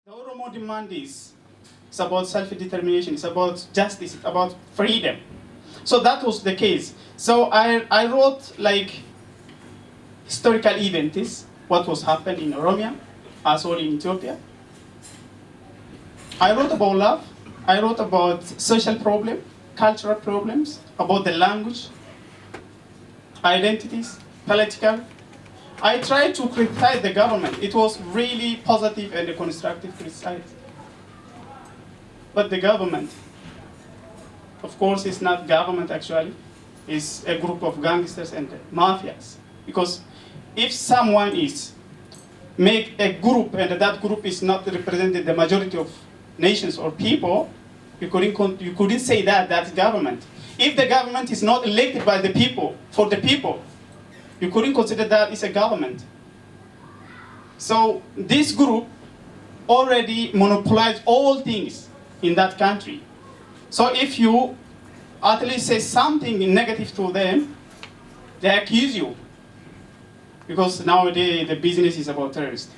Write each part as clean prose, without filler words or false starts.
The Oromo demand is it's about self-determination, it's about justice, it's about freedom. So that was the case. So I wrote like historical events, what was happening in Oromia, as well in Ethiopia. I wrote about love, I wrote about social problem, cultural problems, about the language, identities, political. I tried to criticize the government. It was really positive and constructive criticism. But the government, of course, is not government actually. It's a group of gangsters and mafias. Because if someone is make a group and that group is not representing the majority of nations or people, you couldn't say that that's government. If the government is not elected by the people, for the people, you couldn't consider that is a government. So this group already monopolized all things in that country. So if you at least say something negative to them, they accuse you. Because nowadays the business is about terrorists.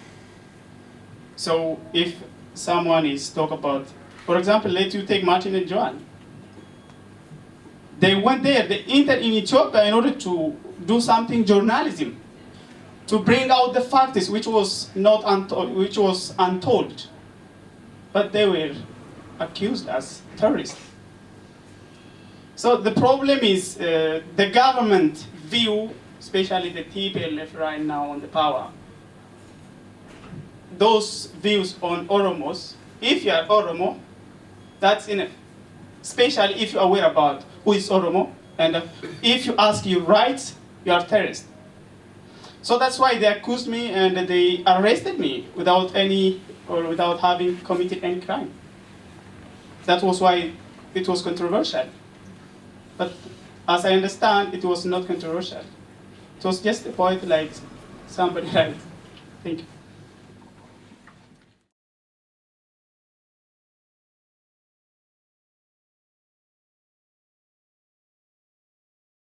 So if someone is talk about, for example, let you take Martin and Joan. They went there, they entered in Ethiopia in order to do something journalism, to bring out the facts which was not untold, which was untold. But they were accused as terrorists. So the problem is the government view, especially the TPLF right now on the power, those views on Oromos, if you are Oromo, that's enough. Especially if you are aware about who is Oromo, and if you ask your rights, you are terrorist. So that's why they accused me and they arrested me without having committed any crime. That was why it was controversial. But as I understand, it was not controversial. It was just a point like somebody like, thank you.